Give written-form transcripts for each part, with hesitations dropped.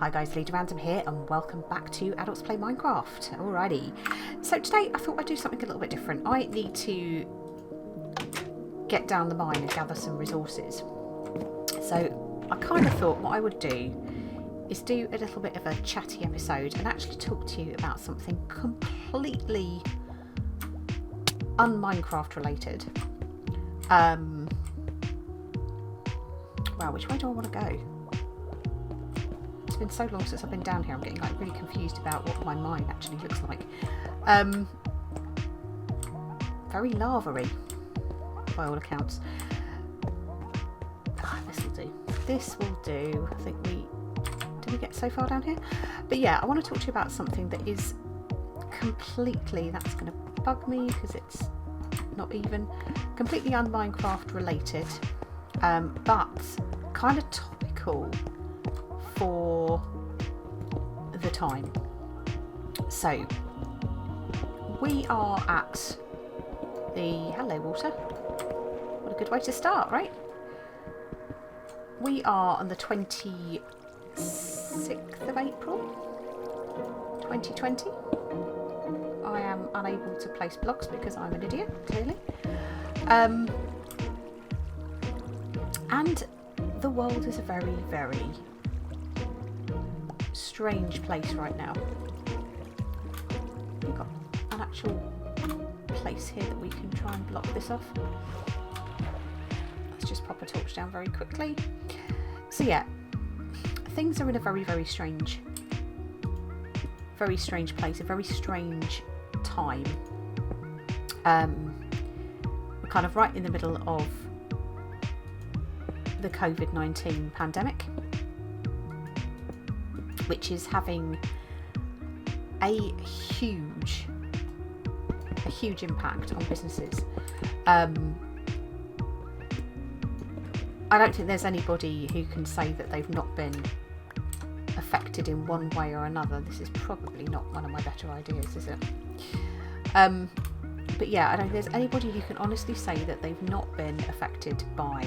Hi guys, Darianna here and welcome back to Adults Play Minecraft. Alrighty, so today I thought I'd do something a little bit different. I need to get down the mine and gather some resources. So I kind of thought what I would do is do a little bit of a chatty episode and actually talk to you about something completely un-Minecraft related. Wow, which way do I want to go? It's been so long since I've been down here, I'm getting like really confused about what my mine actually looks like. Very lava-y, by all accounts. This will do. This will do. I think did we get so far down here? But yeah, I want to talk to you about something that is completely, that's going to bug me because it's not even completely un-Minecraft related, but kind of topical for the time. So we are at the hello water. What a good way to start, right? We are on the 26th of April 2020. I am unable to place blocks because I'm an idiot, clearly. And the world is a very, very strange place right now. We've got an actual place here that we can try and block this off. Let's just pop a torch down very quickly. So yeah, things are in a very, very strange place, a very strange time. We're kind of right in the middle of the COVID-19 pandemic, which is having a huge impact on businesses. I don't think there's anybody who can say that they've not been affected in one way or another. This is probably not one of my better ideas, is it? But yeah, I don't think there's anybody who can honestly say that they've not been affected by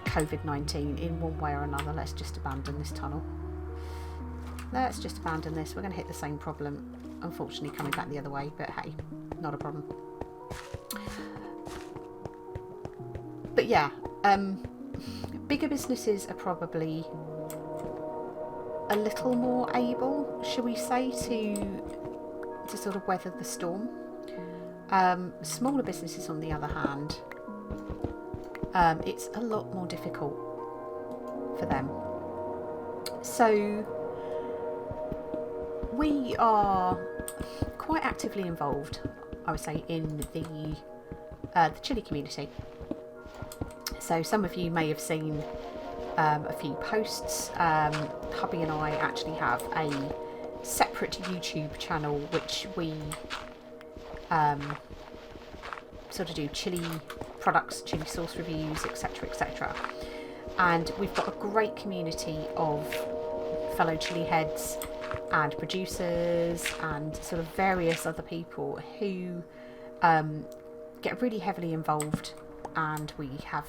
COVID-19 in one way or another. Let's just abandon this tunnel. Let's just abandon this. We're going to hit the same problem, unfortunately coming back the other way, but hey, not a problem. But yeah, bigger businesses are probably a little more able, shall we say, to sort of weather the storm. Smaller businesses, on the other hand, it's a lot more difficult for them. So we are quite actively involved, I would say, in the chili community. So some of you may have seen a few posts. Hubby and I actually have a separate YouTube channel which we sort of do chili products, chili sauce reviews, etc, etc. And we've got a great community of fellow chili heads and producers and sort of various other people who get really heavily involved, and we have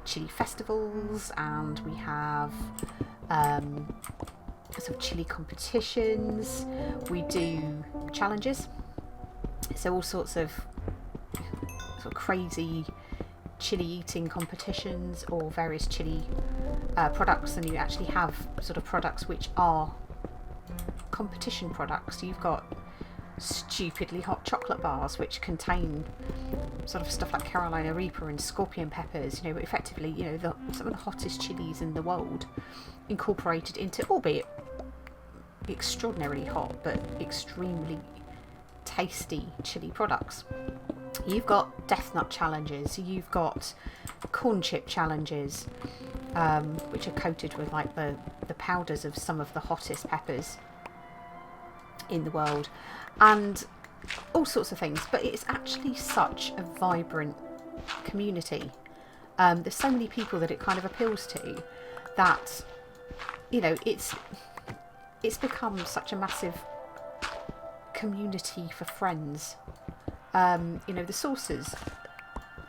chili festivals and we have sort of chili competitions. We do challenges, so all sorts of sort of crazy chili eating competitions or various chili products, and you actually have sort of products which are competition products. So you've got stupidly hot chocolate bars which contain sort of stuff like Carolina Reaper and scorpion peppers, you know, effectively, you know, some of the hottest chilies in the world incorporated into, albeit extraordinarily hot but extremely tasty chili products. You've got death nut challenges, you've got corn chip challenges, which are coated with like the powders of some of the hottest peppers in the world, and all sorts of things. But it's actually such a vibrant community. There's so many people that it kind of appeals to, that, you know, it's become such a massive community for friends. You know, the sauces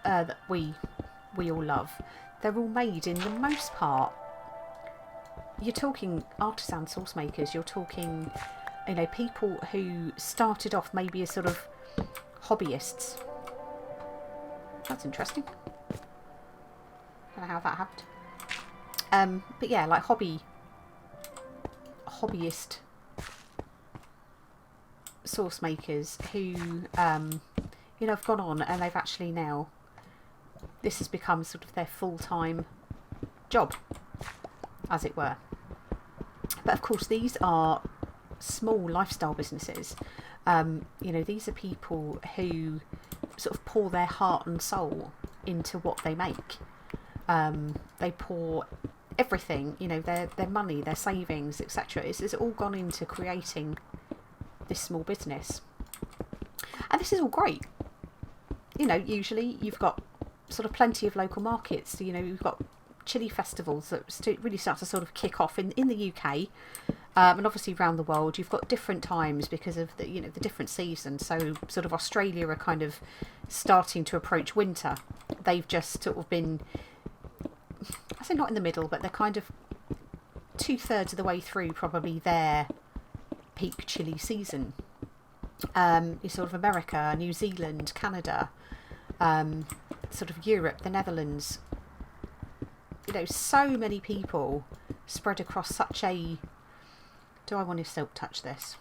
that we all love, they're all made in the most part you're talking artisan sauce makers, you're talking, you know, people who started off maybe as sort of hobbyists. That's interesting. I don't know how that happened. But yeah, like hobbyist sauce makers who, you know, have gone on and they've actually now, this has become sort of their full-time job, as it were. But of course, these are small lifestyle businesses. You know, these are people who sort of pour their heart and soul into what they make. They pour everything, you know, their money, their savings, etc. It's all gone into creating this small business. And this is all great. You know, usually you've got sort of plenty of local markets. You know, you've got chili festivals that really start to sort of kick off in the UK, and obviously around the world. You've got different times because of the, you know, the different seasons. So sort of Australia are kind of starting to approach winter. They've just sort of been, I say not in the middle, but they're kind of 2/3 of the way through probably their peak chili season. You sort of America, New Zealand, Canada, sort of Europe, the Netherlands. You know, so many people spread across such a... Do I want to silk touch this?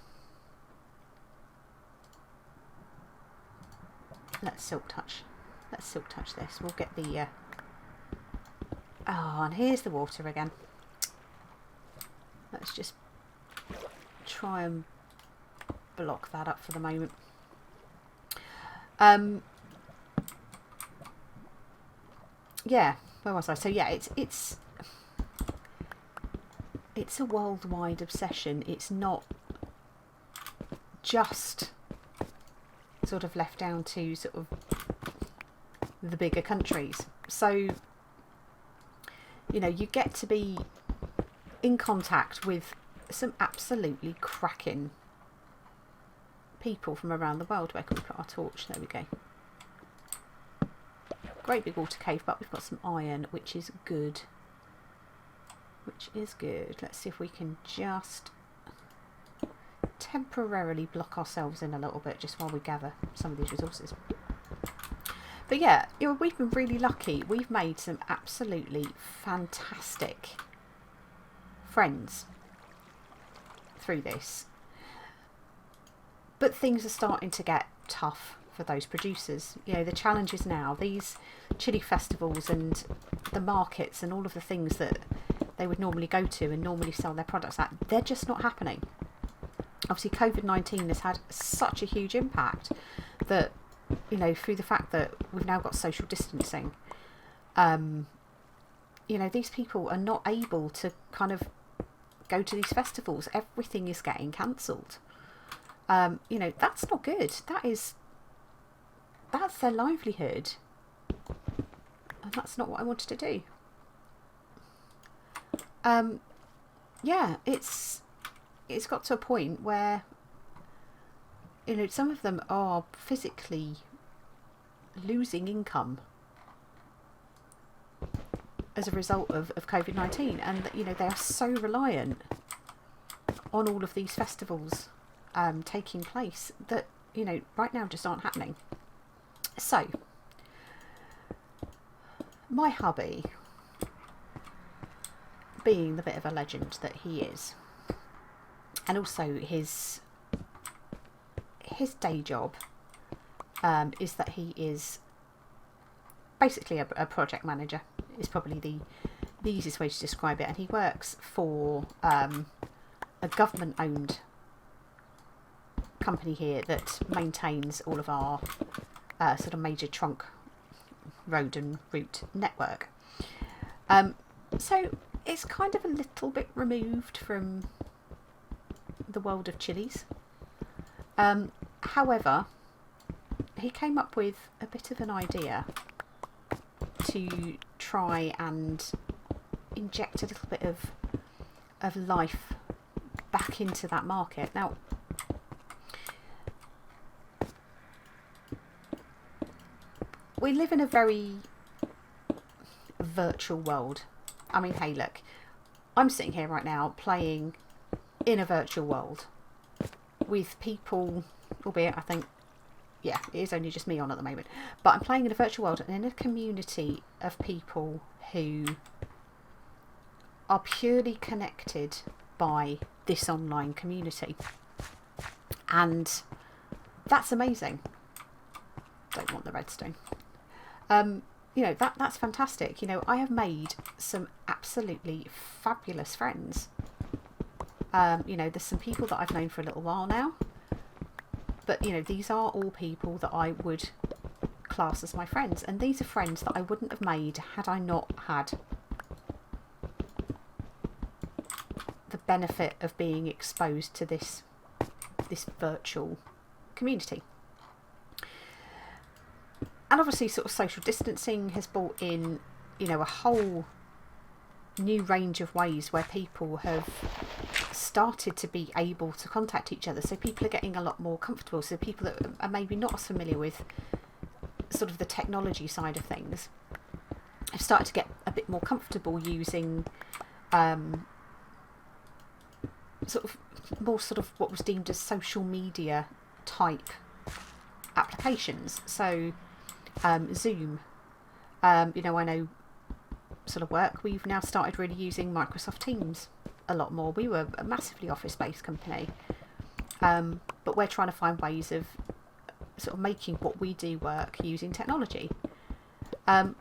Let's silk touch this. We'll get the... Oh, and here's the water again. Let's just try and block that up for the moment. Yeah, where was I? So yeah, it's a worldwide obsession. It's not just sort of left down to sort of the bigger countries. So, you know, you get to be in contact with some absolutely cracking people from around the world. Where can we put our torch? There we go. Great big water cave, but we've got some iron, which is good. Let's see if we can just temporarily block ourselves in a little bit just while we gather some of these resources. But yeah, you know, we've been really lucky. We've made some absolutely fantastic friends through this. But things are starting to get tough for those producers. You know, the challenge is now these chili festivals and the markets and all of the things that they would normally go to and normally sell their products at, they're just not happening. Obviously COVID-19 has had such a huge impact that, you know, through the fact that we've now got social distancing, you know, these people are not able to kind of go to these festivals. Everything is getting cancelled. You know, that's not good. That's their livelihood, and that's not what I wanted to do. Yeah, it's got to a point where, you know, some of them are physically losing income as a result of COVID-19, and you know, they are so reliant on all of these festivals taking place that, you know, right now just aren't happening. So my hubby, being the bit of a legend that he is, and also his day job is that he is basically a project manager, is probably the easiest way to describe it, and he works for a government owned company here that maintains all of our sort of major trunk road and route network. So it's kind of a little bit removed from the world of chilies. However, he came up with a bit of an idea to try and inject a little bit of life back into that market. Now, we live in a very virtual world. I mean, hey, look, I'm sitting here right now playing in a virtual world with people, albeit I think, yeah, it is only just me on at the moment, but I'm playing in a virtual world and in a community of people who are purely connected by this online community. And that's amazing. Don't want the redstone. That's fantastic. I have made some absolutely fabulous friends. There's some people that I've known for a little while now, but these are all people that I would class as my friends, and these are friends that I wouldn't have made had I not had the benefit of being exposed to this virtual community. And obviously sort of social distancing has brought in, a whole new range of ways where people have started to be able to contact each other. So people are getting a lot more comfortable. So people that are maybe not as familiar with sort of the technology side of things have started to get a bit more comfortable using sort of what was deemed as social media type applications. So Zoom, I know sort of work, we've now started really using Microsoft Teams a lot more. We were a massively office-based company, but we're trying to find ways of sort of making what we do work using technology.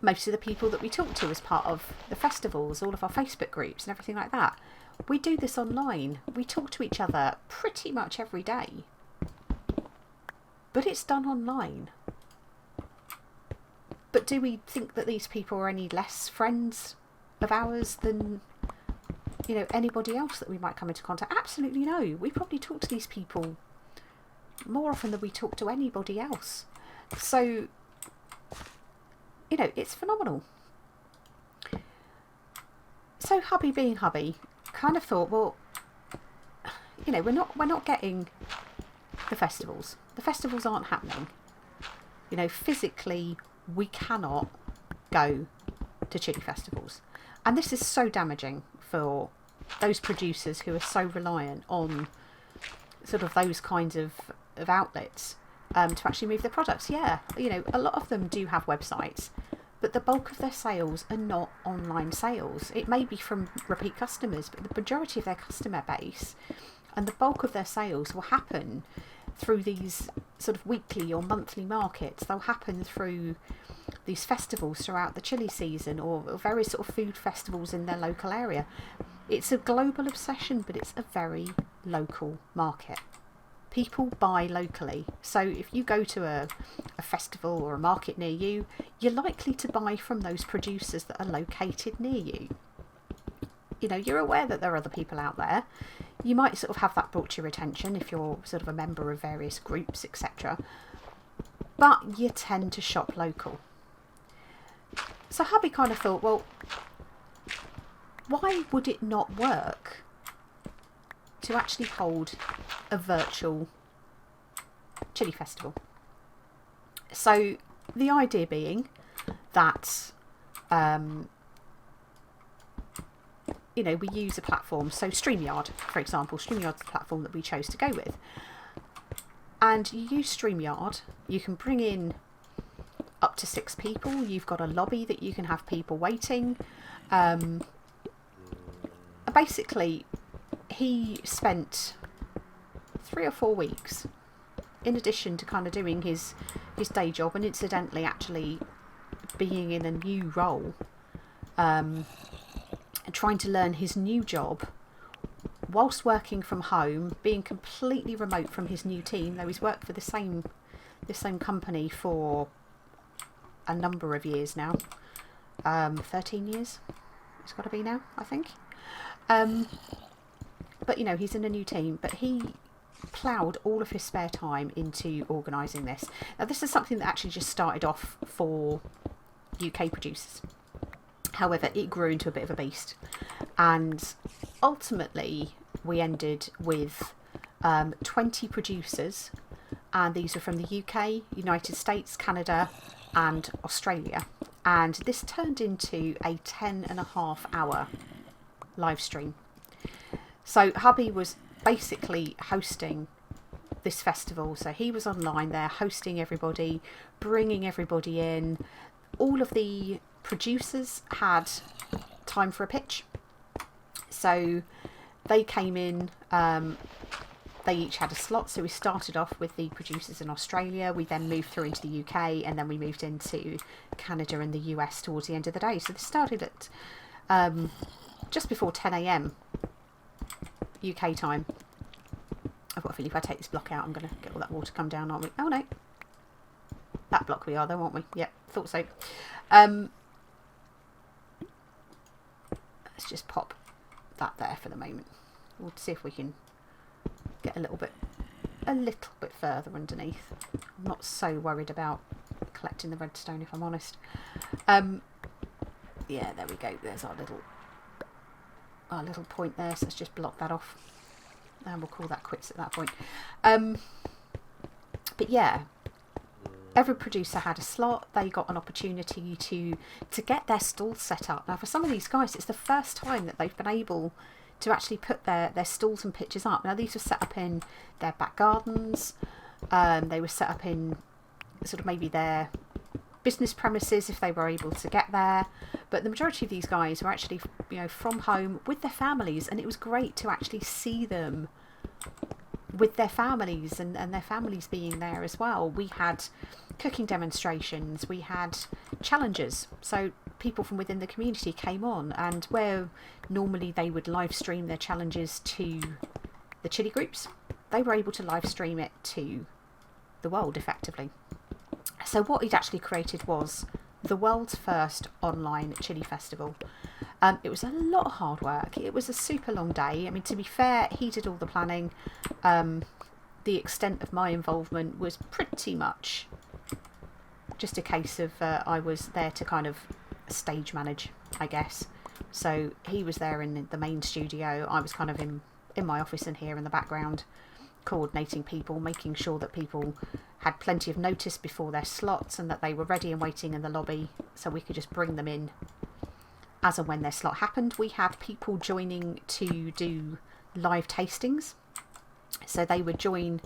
Most of the people that we talk to as part of the festivals, all of our Facebook groups and everything like that, we do this online. We talk to each other pretty much every day, but it's done online. But do we think that these people are any less friends of ours than, anybody else that we might come into contact? Absolutely no. We probably talk to these people more often than we talk to anybody else. So, it's phenomenal. So hubby being hubby, kind of thought, well, we're not getting the festivals. The festivals aren't happening. Physically, we cannot go to chili festivals, and this is so damaging for those producers who are so reliant on sort of those kinds of outlets to actually move their products. Yeah, a lot of them do have websites, but the bulk of their sales are not online sales. It may be from repeat customers, but the majority of their customer base and the bulk of their sales will happen through these sort of weekly or monthly markets. They'll happen through these festivals throughout the chili season, or various sort of food festivals in their local area. It's a global obsession, but it's a very local market. People buy locally. So if you go to a festival or a market near you, you're likely to buy from those producers that are located near you. You're aware that there are other people out there. You might sort of have that brought to your attention if you're sort of a member of various groups, etc. But you tend to shop local. So hubby kind of thought, well, why would it not work to actually hold a virtual chili festival? So the idea being that we use a platform, so StreamYard, for example. StreamYard's the platform that we chose to go with. And you use StreamYard, you can bring in up to 6 people. You've got a lobby that you can have people waiting. Basically, he spent 3 or 4 weeks, in addition to kind of doing his day job, and incidentally actually being in a new role, and trying to learn his new job whilst working from home, being completely remote from his new team, though he's worked for the same company for a number of years now. 13 years it's got to be now, I think. But he's in a new team, but he ploughed all of his spare time into organising this. Now this is something that actually just started off for UK producers. However, it grew into a bit of a beast, and ultimately we ended with 20 producers, and these are from the UK, United States, Canada and Australia, and this turned into a 10.5 hour live stream. So hubby was basically hosting this festival. So he was online there hosting everybody, bringing everybody in. All of the producers had time for a pitch. So they came in, they each had a slot. So we started off with the producers in Australia. We then moved through into the UK, and then we moved into Canada and the US towards the end of the day. So this started at just before 10 a.m. UK time. I've got a feeling if I take this block out, I'm going to get all that water come down, aren't we? Oh no. That block we are though, aren't we? Yep, thought so. Let's just pop that there for the moment. We'll see if we can get a little bit further underneath. I'm not so worried about collecting the redstone, if I'm honest. Yeah, there we go. There's our little point there. So let's just block that off, and we'll call that quits at that point. But yeah, every producer had a slot. They got an opportunity to get their stalls set up. Now, for some of these guys, it's the first time that they've been able to actually put their stalls and pitches up. Now, these were set up in their back gardens. They were set up in sort of maybe their business premises if they were able to get there. But the majority of these guys were actually, from home with their families, and it was great to actually see them with their families and their families being there as well. We had cooking demonstrations, we had challenges. So people from within the community came on, and where normally they would live stream their challenges to the chili groups, they were able to live stream it to the world effectively. So what he'd actually created was the world's first online chili festival. It was a lot of hard work. It was a super long day. I mean, to be fair, he did all the planning. The extent of my involvement was pretty much just a case of I was there to kind of stage manage, I guess. So he was there in the main studio. I was kind of in my office and here in the background, coordinating people, making sure that people had plenty of notice before their slots and that they were ready and waiting in the lobby so we could just bring them in as and when their slot happened. We had people joining to do live tastings. So they would join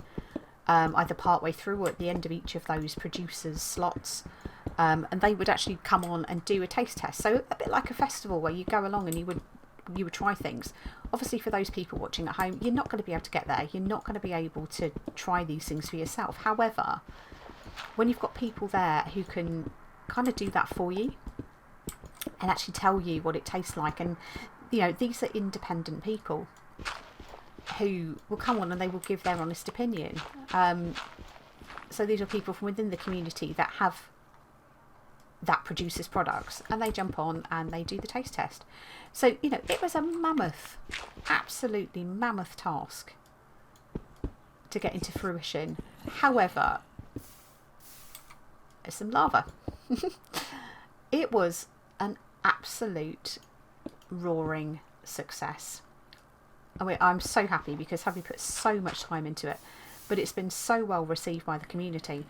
either partway through or at the end of each of those producers' slots. And they would actually come on and do a taste test. So a bit like a festival where you go along and you would try things. Obviously, for those people watching at home, you're not going to be able to get there. You're not going to be able to try these things for yourself. However, when you've got people there who can kind of do that for you and actually tell you what it tastes like, and these are independent people who will come on and they will give their honest opinion. So these are people from within the community that produces products, and they jump on and they do the taste test. So it was a absolutely mammoth task to get into fruition. However, there's some lava. It was an absolute roaring success. I mean, I'm so happy because having put so much time into it, but it's been so well received by the community.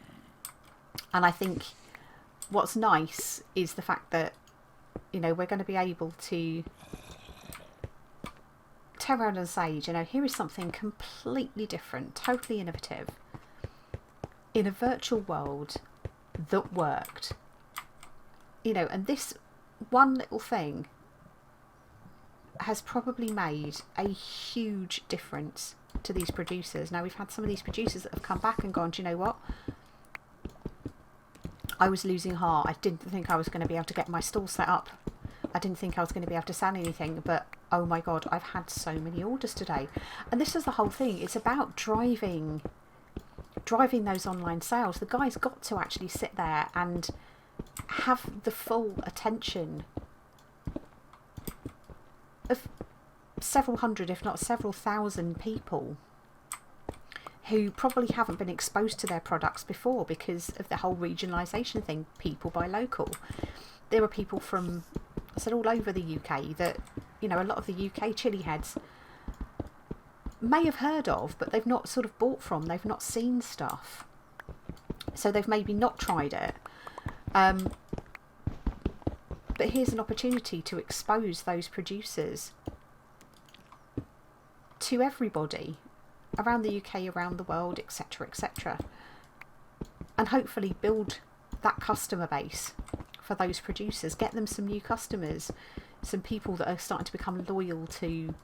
And I think what's nice is the fact that we're going to be able to turn around and say, here is something completely different, totally innovative in a virtual world that worked. And this one little thing has probably made a huge difference to these producers. Now, we've had some of these producers that have come back and gone, do you know what? I was losing heart. I didn't think I was going to be able to get my stall set up. I didn't think I was going to be able to sell anything, but oh my God, I've had so many orders today. And this is the whole thing. It's about driving those online sales. The guy's got to actually sit there and have the full attention of several hundred, if not several thousand people who probably haven't been exposed to their products before because of the whole regionalisation thing, people buy local. There were people from, all over the UK that, a lot of the UK chili heads may have heard of, but they've not sort of bought from, they've not seen stuff. So they've maybe not tried it. But here's an opportunity to expose those producers to everybody around the UK, around the world, etc., etc., and hopefully build that customer base for those producers, get them some new customers, some people that are starting to become loyal to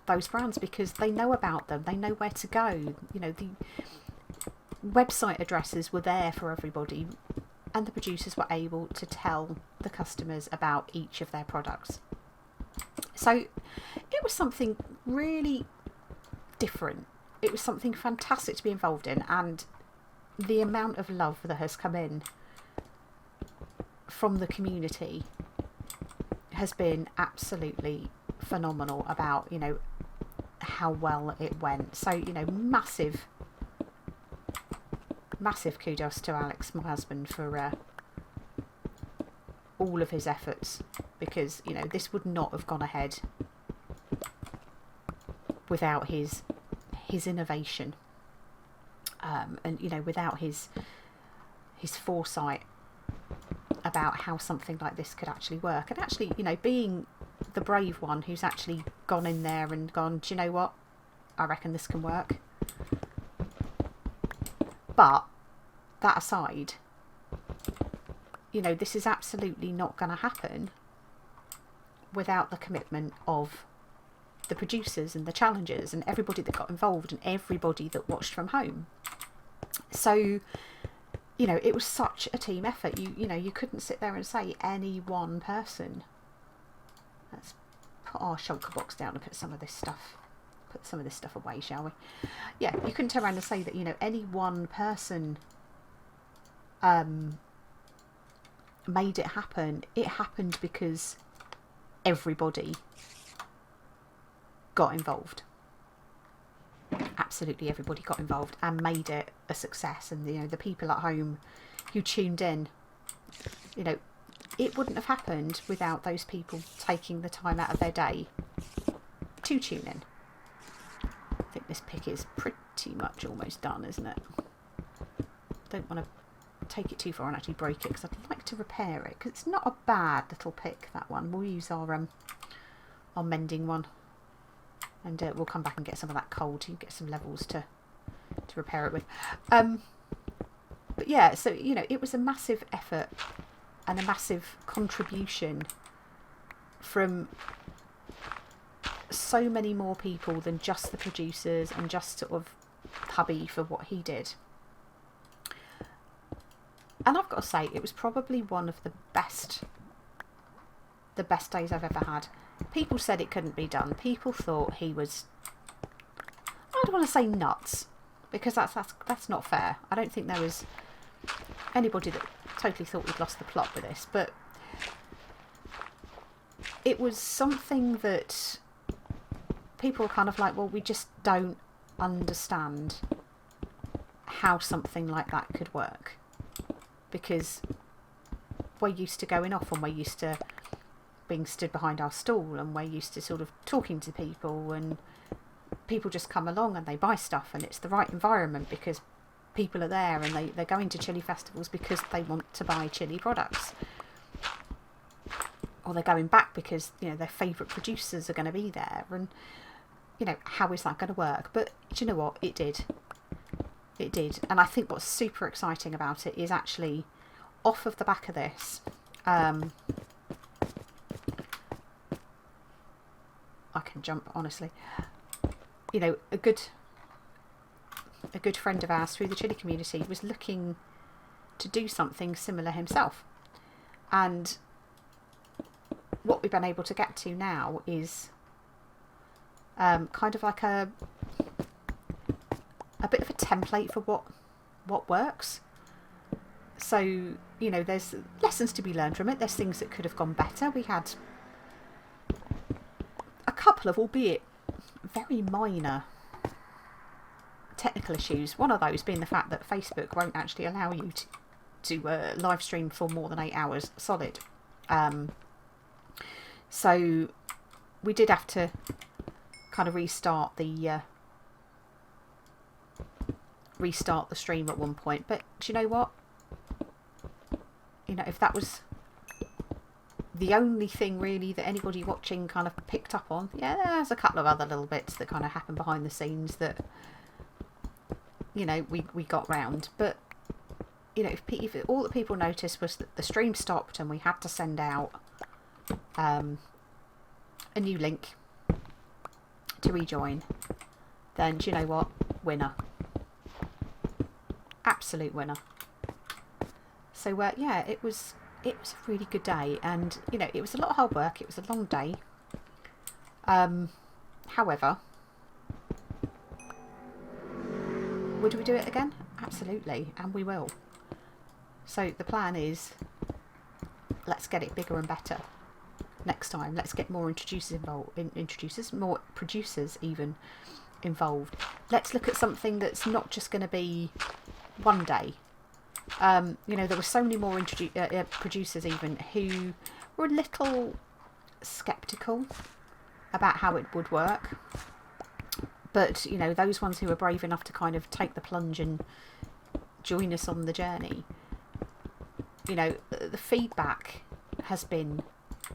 those brands because they know about them, they know where to go. You know, the website addresses were there for everybody, and the producers were able to tell the customers about each of their products. So it was something really different. It was something fantastic to be involved in, and the amount of love that has come in from the community has been absolutely phenomenal about, you know, how well it went. So, you know, massive kudos to Alex, my husband, for all of his efforts, because, you know, this would not have gone ahead without his innovation, and, you know, without his foresight about how something like this could actually work. And actually, you know, being the brave one who's actually gone in there and gone, do you know what, I reckon this can work. But that aside, you know, this is absolutely not going to happen without the commitment of the producers and the challengers and everybody that got involved and everybody that watched from home. So, you know, it was such a team effort. You know, you couldn't sit there and say any one person. Let's put our shulker box down and put some of this stuff away, shall we? Yeah, you couldn't turn around and say that, you know, any one person made it happen. It happened because everybody got involved. Absolutely everybody got involved and made it a success. And, you know, the people at home who tuned in, you know, it wouldn't have happened without those people taking the time out of their day to tune in. I think this pick is pretty much almost done, isn't it? Don't want to take it too far and actually break it, because I'd like to repair it, because it's not a bad little pick, that one. We'll use our mending one, and we'll come back and get some of that coal to get some levels to repair it with. But yeah, so, you know, it was a massive effort and a massive contribution from so many more people than just the producers and just sort of hubby for what he did. And I've got to say, it was probably one of the best days I've ever had. People said it couldn't be done. People thought he was, I don't want to say nuts, because that's not fair. I don't think there was anybody that totally thought we'd lost the plot with this, but it was something that people were kind of like, well, we just don't understand how something like that could work, because we're used to going off and we're used to being stood behind our stall and we're used to sort of talking to people, and people just come along and they buy stuff and it's the right environment because people are there, and they're going to chili festivals because they want to buy chili products, or they're going back because, you know, their favourite producers are going to be there. And, you know, how is that going to work? But do you know what? It did. And I think what's super exciting about it is actually, off of the back of this, I can jump, honestly. You know, a good friend of ours through the chili community was looking to do something similar himself. And what we've been able to get to now is kind of like a bit of a template for what works. So, you know, there's lessons to be learned from it. There's things that could have gone better. We had a couple of, albeit very minor, technical issues. One of those being the fact that Facebook won't actually allow you to live stream for more than 8 hours solid. So we did have to kind of restart the stream at one point. But do you know what? You know, if that was the only thing really that anybody watching kind of picked up on. Yeah, there's a couple of other little bits that kind of happen behind the scenes that, you know, we got round. But, you know, if all that people noticed was that the stream stopped and we had to send out a new link to rejoin, then do you know what? Winner. Absolute winner. So yeah, it was a really good day, and you know, it was a lot of hard work. It was a long day. However, would we do it again? Absolutely, and we will. So the plan is, let's get it bigger and better next time. Let's get more more producers even involved. Let's look at something that's not just going to be one day. You know, there were so many more producers even who were a little sceptical about how it would work. But, you know, those ones who were brave enough to kind of take the plunge and join us on the journey, you know, the feedback has been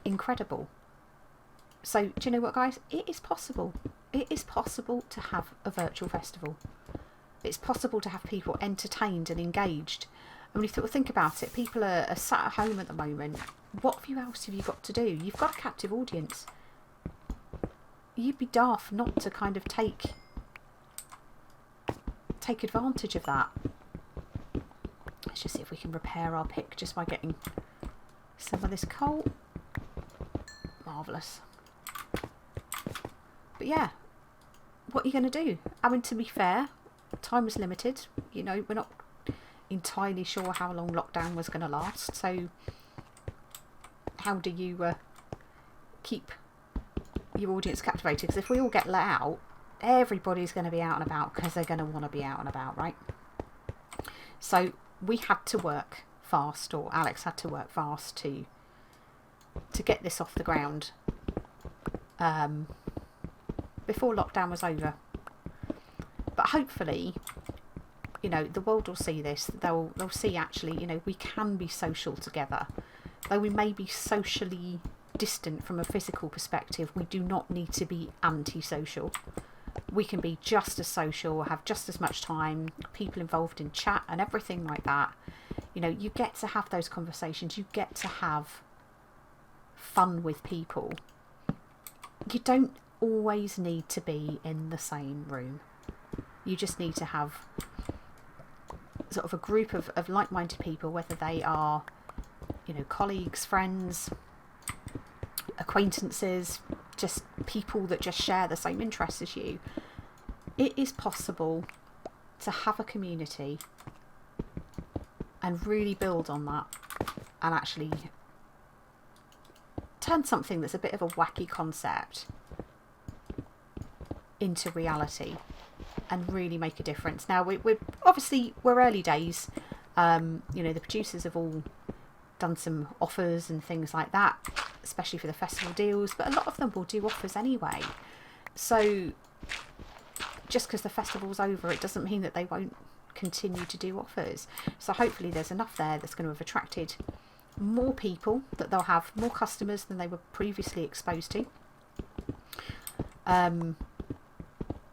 incredible. So, do you know what, guys? It is possible. It is possible to have a virtual festival. It's possible to have people entertained and engaged. I mean, if you think about it, people are sat at home at the moment. What else have you got to do? You've got a captive audience. You'd be daft not to kind of take advantage of that. Let's just see if we can repair our pick just by getting some of this coal. Marvellous. But yeah, what are you going to do? I mean, to be fair, time was limited. You know, we're not entirely sure how long lockdown was going to last. So how do you keep your audience captivated? Because if we all get let out, everybody's going to be out and about because they're going to want to be out and about, right? So we had to work fast, or Alex had to work fast to get this off the ground before lockdown was over. But hopefully, you know, the world will see this. They'll see actually, you know, we can be social together. Though we may be socially distant from a physical perspective, we do not need to be anti-social. We can be just as social, have just as much time, people involved in chat and everything like that. You know, you get to have those conversations. You get to have fun with people. You don't always need to be in the same room. You just need to have sort of a group of like-minded people, whether they are, you know, colleagues, friends, acquaintances, just people that just share the same interests as you. It is possible to have a community and really build on that and actually turn something that's a bit of a wacky concept into reality and really make a difference. Now, we're obviously early days. You know, the producers have all done some offers and things like that, especially for the festival deals, but a lot of them will do offers anyway. So just because the festival's over, it doesn't mean that they won't continue to do offers. So hopefully there's enough there that's going to have attracted more people, that they'll have more customers than they were previously exposed to.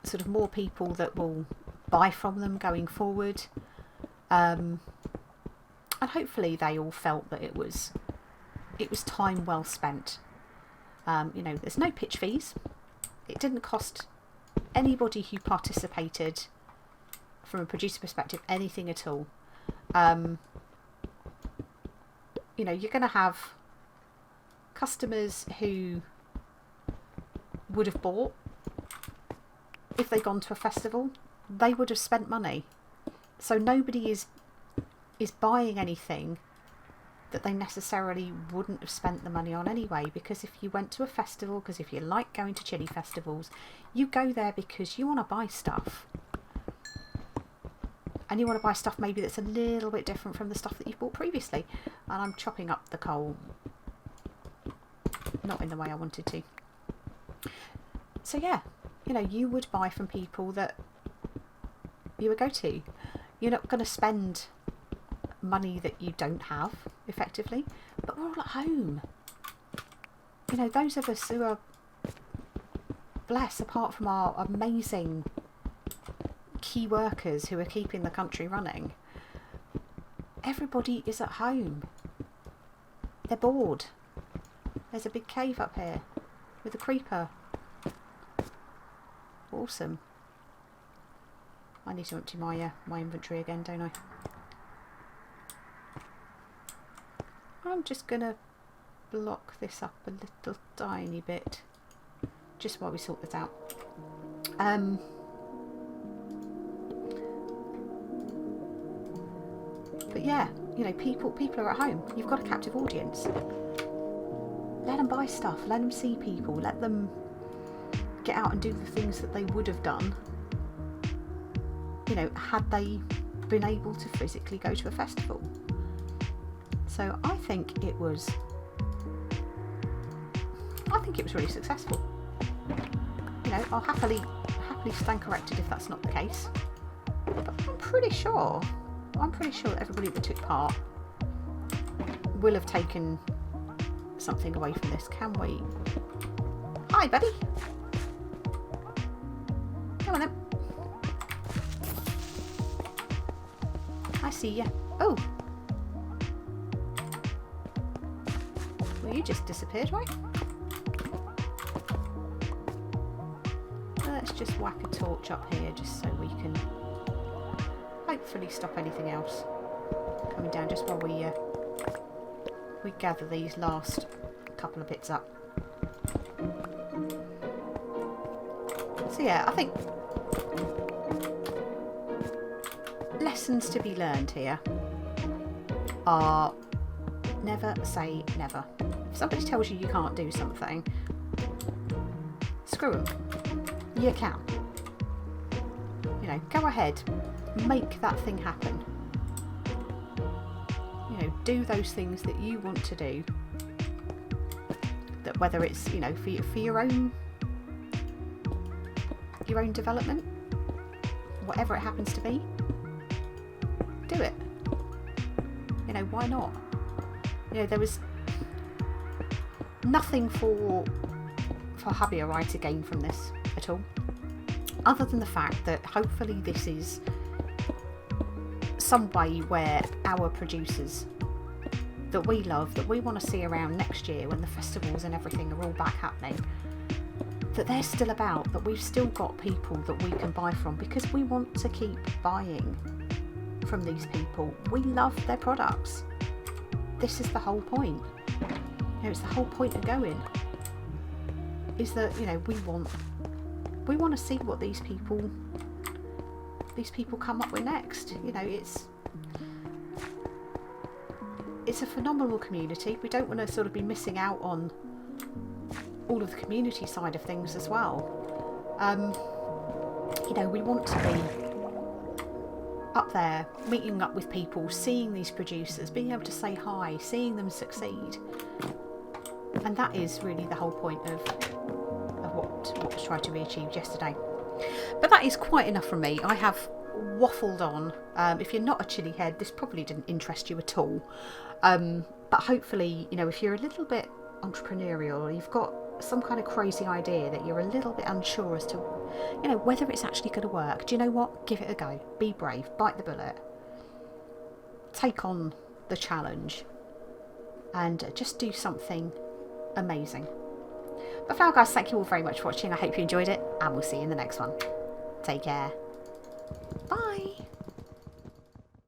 Sort of more people that will buy from them going forward. And hopefully they all felt that it was time well spent. You know, there's no pitch fees. It didn't cost anybody who participated, from a producer perspective, anything at all. You know, you're going to have customers who would have bought if they'd gone to a festival. They would have spent money. So nobody is buying anything that they necessarily wouldn't have spent the money on anyway. Because if you went to a festival, because if you like going to chili festivals, you go there because you want to buy stuff. And you want to buy stuff maybe that's a little bit different from the stuff that you've bought previously. And I'm chopping up the coal, not in the way I wanted to. So yeah, you know, you would buy from people that you would go to. You're not going to spend money that you don't have, effectively. But we're all at home. you know, those of us who are blessed, apart from our amazing key workers who are keeping the country running, everybody is at home. They're bored. There's a big cave up here with a creeper. Awesome. I need to empty my inventory again, don't I? I'm just gonna block this up a little tiny bit just while we sort this out. But yeah, you know, people are at home. You've got a captive audience. Let them buy stuff. Let them see people. Let them get out and do the things that they would have done, you know, had they been able to physically go to a festival. So I think it was really successful. You know, I'll happily stand corrected if that's not the case. But I'm pretty sure that everybody that took part will have taken something away from this. Can we? Hi, buddy. Come on then. I see ya. Oh. Well, you just disappeared, right? Let's just whack a torch up here just so we can hopefully stop anything else coming down just while we gather these last couple of bits up. So yeah, I think lessons to be learned here are never say never. If somebody tells you you can't do something, screw them. You can. You know, go ahead, make that thing happen. You know, do those things that you want to do. That whether it's, you know, for your own development, whatever it happens to be, do it. You know, why not? You know, there was nothing for hubby or I to gain from this at all, other than the fact that hopefully this is some way where our producers that we love, that we want to see around next year when the festivals and everything are all back happening, that they're still about, that we've still got people that we can buy from, because we want to keep buying from these people. We love their products. This is the whole point. You know, it's the whole point of going, is that, you know, we want to see what these people come up with next. You know, it's a phenomenal community. We don't want to sort of be missing out on all of the community side of things as well. You know, we want to be up there, meeting up with people, seeing these producers, being able to say hi, seeing them succeed. And that is really the whole point of what was tried to be achieved yesterday. But that is quite enough from me. I have waffled on. If you're not a chili head, this probably didn't interest you at all. But hopefully, you know, if you're a little bit entrepreneurial, or you've got some kind of crazy idea that you're a little bit unsure as to, you know, whether it's actually going to work, do you know what? Give it a go. Be brave. Bite the bullet. Take on the challenge. And just do something amazing. But for now, guys, thank you all very much for watching. I hope you enjoyed it, and we'll see you in the next one. Take care. Bye.